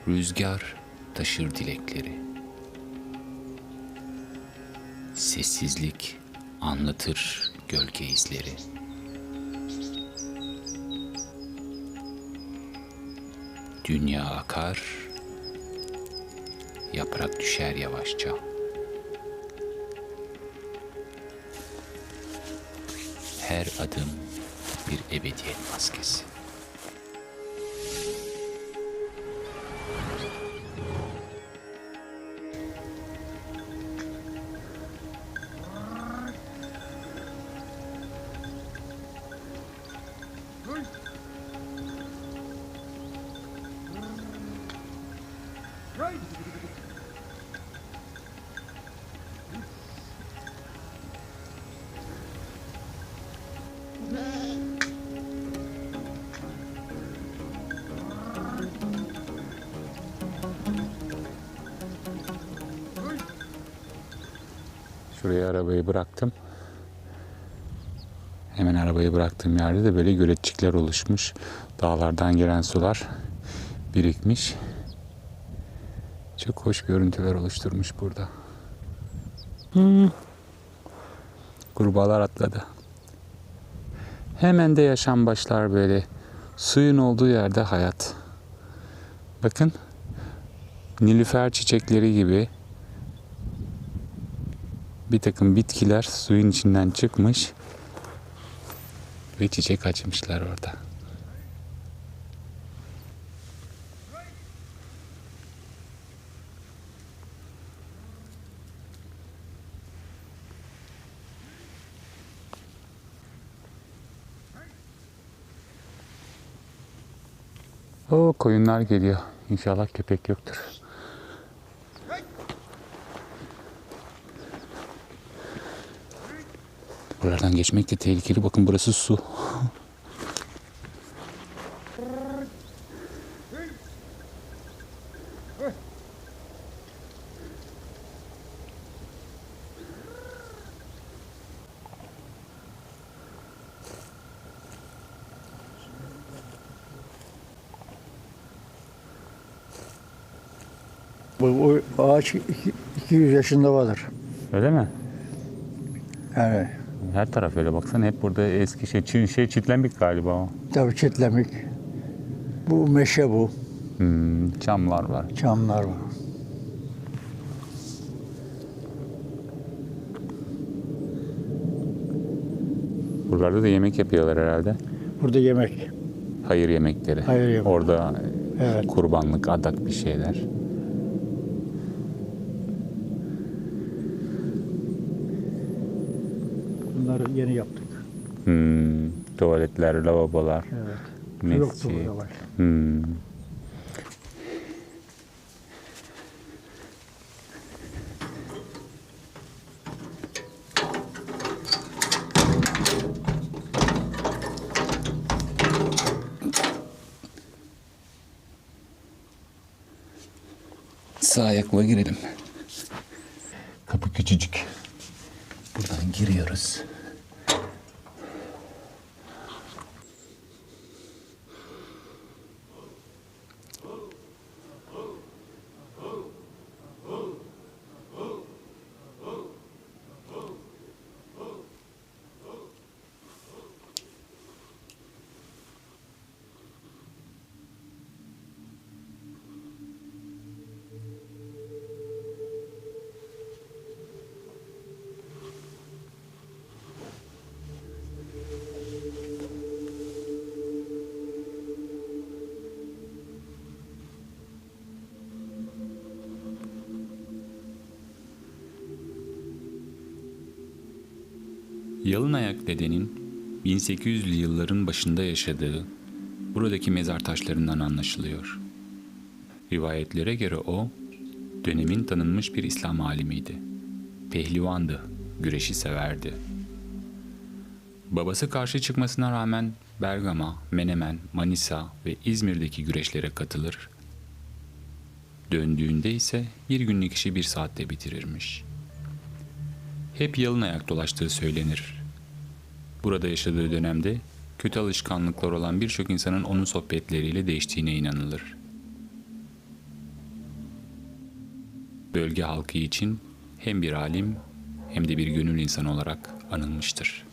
Rüzgar taşır dilekleri. Sessizlik anlatır gölge izleri. Dünya akar, yaprak düşer yavaşça. Her adım bir ebediyet maskesi. Şuraya arabayı bıraktım. Hemen arabayı bıraktığım yerde de böyle göletçikler oluşmuş. Dağlardan gelen sular birikmiş. Çok hoş görüntüler oluşturmuş burada. Kurbağalar atladı. Hemen de yaşam başlar böyle. Suyun olduğu yerde hayat. Bakın. Nilüfer çiçekleri gibi bir takım bitkiler suyun içinden çıkmış ve çiçek açmışlar orada. O koyunlar geliyor. İnşallah köpek yoktur. Buralardan geçmek de tehlikeli. Bakın burası su. Bu ağaç 200 yaşında vardır. Öyle mi? Yani Her taraf öyle baksana. Hep burada eski çitlenbik galiba o. tabii çitlemik. Bu meşe bu. Çamlar var. Çamlar var. Buralarda da yemek yapıyorlar herhalde. Burada yemek. Hayır yemekleri. Hayır yemek. Orada Evet. kurbanlık, adak bir şeyler. Bunları yeni yaptık. Tuvaletler, lavabolar. Evet. Mescid. Yoktu burada var. Sağ ayakla girelim. Kapı küçücük. Buradan giriyoruz. Yalınayak dedenin 1800'lü yılların başında yaşadığı buradaki mezar taşlarından anlaşılıyor. Rivayetlere göre o, dönemin tanınmış bir İslam alimiydi. Pehlivandı, güreşi severdi. Babası karşı çıkmasına rağmen Bergama, Menemen, Manisa ve İzmir'deki güreşlere katılır. Döndüğünde ise bir günlük işi 1 saatte bitirirmiş. Hep yalın ayak dolaştığı söylenir. Burada yaşadığı dönemde kötü alışkanlıklar olan birçok insanın onun sohbetleriyle değiştiğine inanılır. Bölge halkı için hem bir alim hem de bir gönül insanı olarak anılmıştır.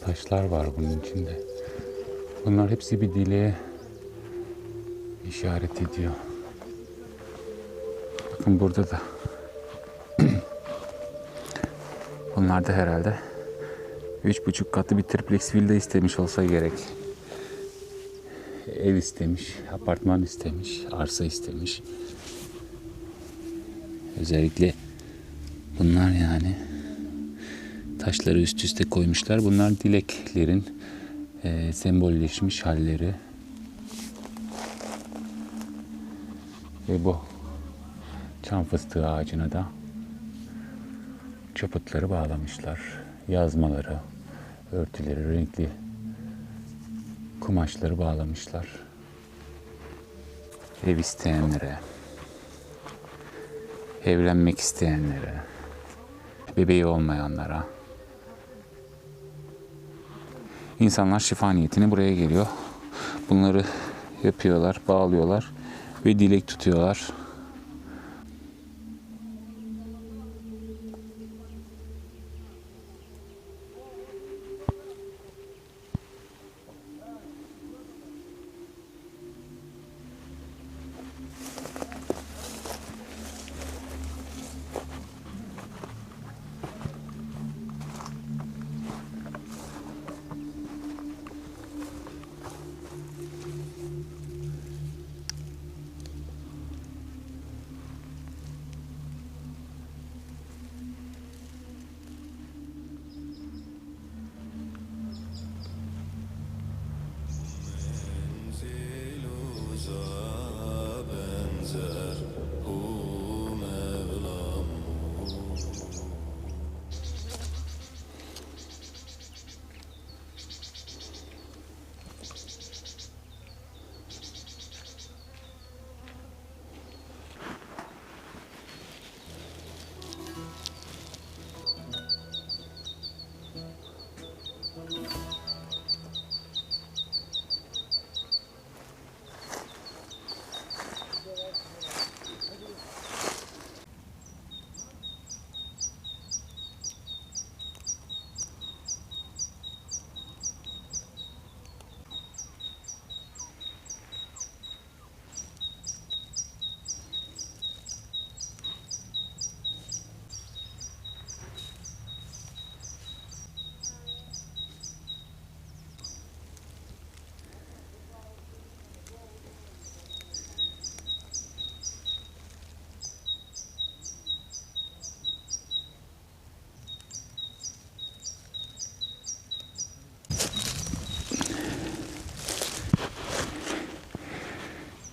Taşlar var bunun içinde. Bunlar hepsi bir dileğe işaret ediyor. Bakın burada da. Bunlar da herhalde 3,5 katlı bir triplex villa istemiş olsa gerek. Ev istemiş, apartman istemiş, arsa istemiş. Özellikle bunlar yani taşları üst üste koymuşlar. Bunlar dileklerin sembolleşmiş halleri. Ve bu çam fıstığı ağacına da çaputları bağlamışlar. Yazmaları, örtüleri, renkli kumaşları bağlamışlar. Ev isteyenlere, evlenmek isteyenlere, bebeği olmayanlara. İnsanlar şifa niyetine buraya geliyor. Bunları yapıyorlar, bağlıyorlar ve dilek tutuyorlar.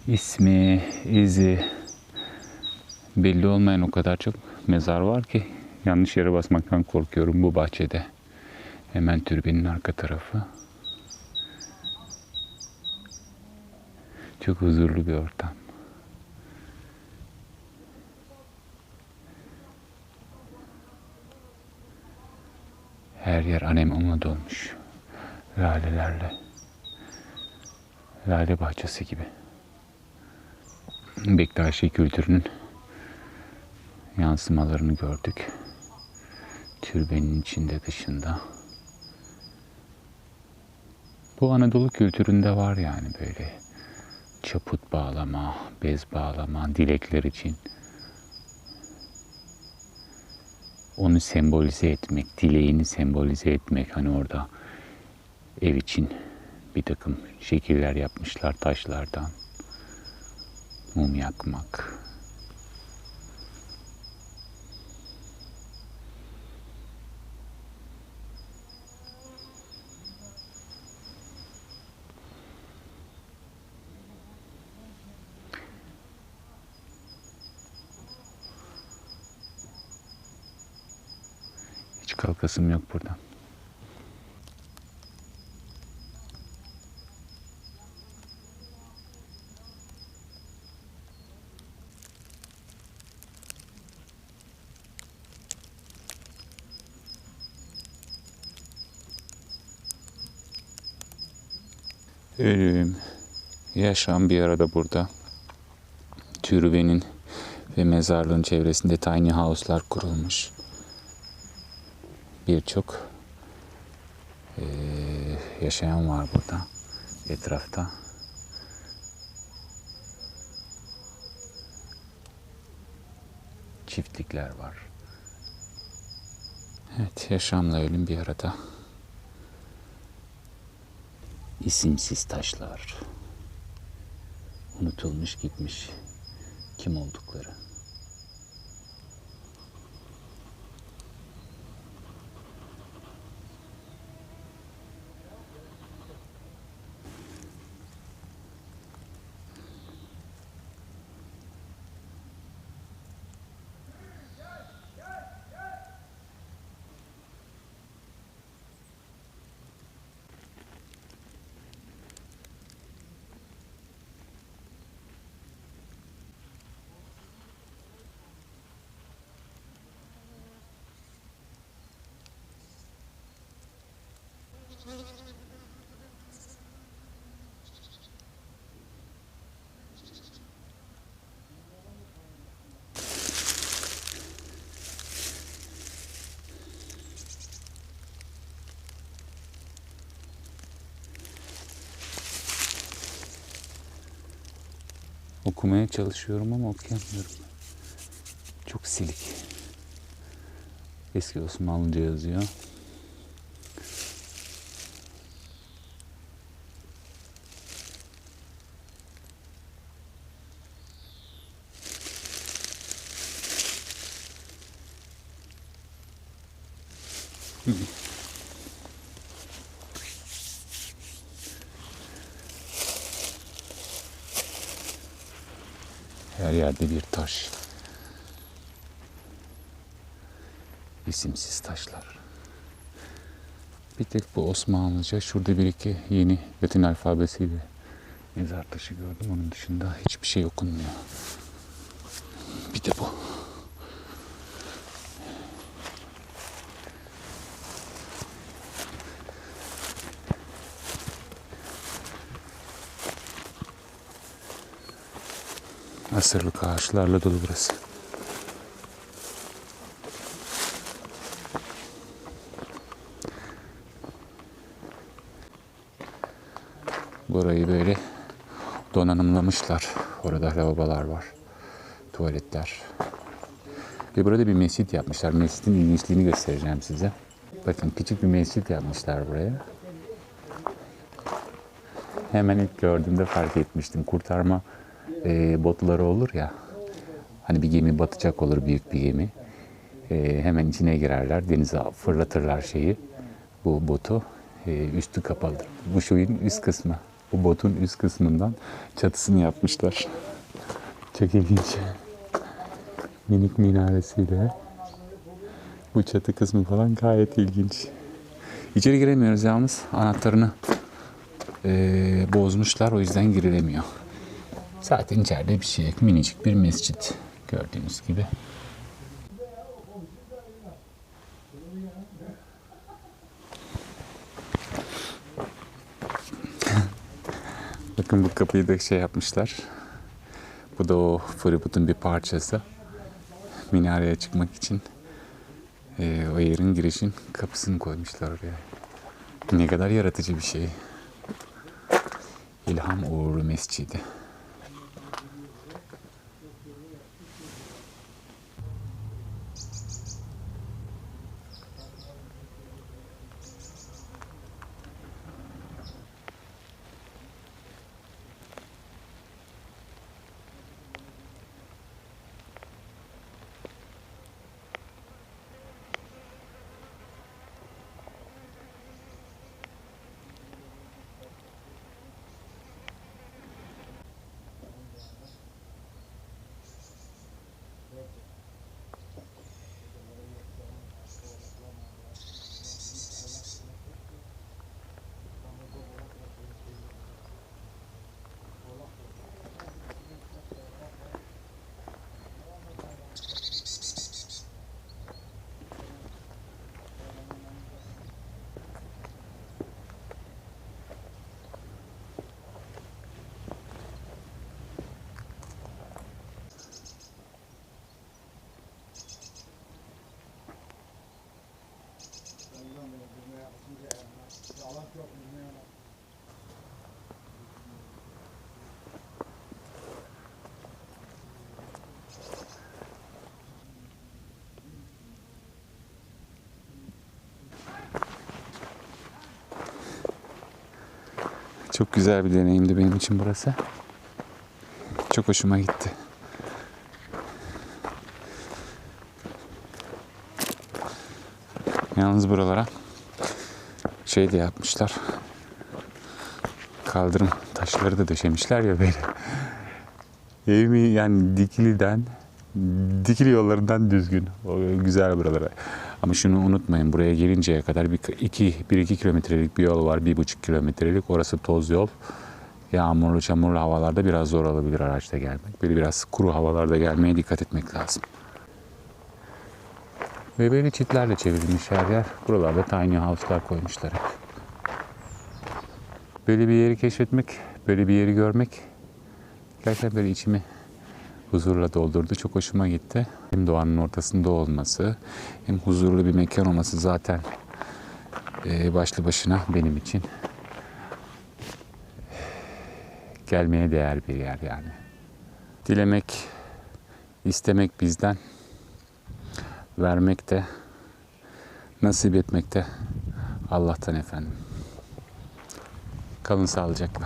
ismi, izi belli olmayan o kadar çok mezar var ki yanlış yere basmaktan korkuyorum bu bahçede. Hemen türbenin arka tarafı. Çok huzurlu bir ortam. Her yer anemona dolmuş. Lalelerle. Lale bahçesi gibi. Bektaşi kültürünün yansımalarını gördük. Türbenin içinde dışında. Bu Anadolu kültüründe var yani böyle çaput bağlama, bez bağlama, dilekler için. Onu sembolize etmek, dileğini sembolize etmek. Hani orada ev için bir takım şekiller yapmışlar taşlardan. Mum yakmak. Hiç kalkasım yok buradan. Ölüm, yaşam bir arada burada. Türbenin ve mezarlığın çevresinde tiny house'lar kurulmuş. Birçok yaşayan var burada etrafta. Çiftlikler var. Evet, yaşamla ölüm bir arada. İsimsiz taşlar. Unutulmuş gitmiş kim oldukları. Okumaya çalışıyorum ama okuyamıyorum. Çok silik. Eski Osmanlıca yazıyor. Her yerde bir taş. İsimsiz taşlar. Bir tek bu Osmanlıca. Şurada bir iki yeni Latin alfabesiyle mezar taşı gördüm. Onun dışında hiçbir şey okunmuyor. Bir de bu. Asırlık ağaçlarla dolu burası. Burayı böyle donanımlamışlar. Orada lavabolar var. Tuvaletler. Ve burada bir mescit yapmışlar. Mescidin ilginçliğini göstereceğim size. Bakın küçük bir mescit yapmışlar buraya. Hemen ilk gördüğümde fark etmiştim. Kurtarma botları olur ya. Hani bir gemi batacak olur, büyük bir gemi. Hemen içine girerler. Denize fırlatırlar şeyi. Bu botu. Üstü kapalıdır. Bu suyun üst kısmı. O botun üst kısmından çatısını yapmışlar. Çok ilginç. Minik minaresiyle. Bu çatı kısmı falan gayet ilginç. İçeri giremiyoruz yalnız. Anahtarını bozmuşlar. O yüzden girilemiyor. Zaten içeride bir şey yok. Minicik bir mescit. Gördüğünüz gibi. Bakın bu kapıyı da şey yapmışlar. Bu da o feribotun bir parçası. Minareye çıkmak için o yerin girişin kapısını koymuşlar oraya. Ne kadar yaratıcı bir şey. İlham Uğurlu Mescidi. Çok güzel bir deneyimdi benim için burası. Çok hoşuma gitti. Yalnız buralara şey de yapmışlar. Kaldırım taşları da döşemişler ya böyle. Evimi yani dikili yollarından düzgün. O güzel buralara. Ama şunu unutmayın, buraya gelinceye kadar 1-2 kilometrelik bir yol var. 1,5 kilometrelik. Orası toz yol. Yağmurlu, çamurlu havalarda biraz zor olabilir araçta gelmek. Böyle biraz kuru havalarda gelmeye dikkat etmek lazım. Ve böyle çitlerle çevrilmiş her yer. Buralarda tiny house'lar koymuşlar hep. Böyle bir yeri keşfetmek, böyle bir yeri görmek gerçekten böyle içimi huzurla doldurdu. Çok hoşuma gitti. Hem doğanın ortasında olması, hem huzurlu bir mekan olması zaten başlı başına benim için gelmeye değer bir yer yani. Dilemek, istemek bizden, vermek de, nasip etmek de Allah'tan efendim. Kalın sağlıcakla.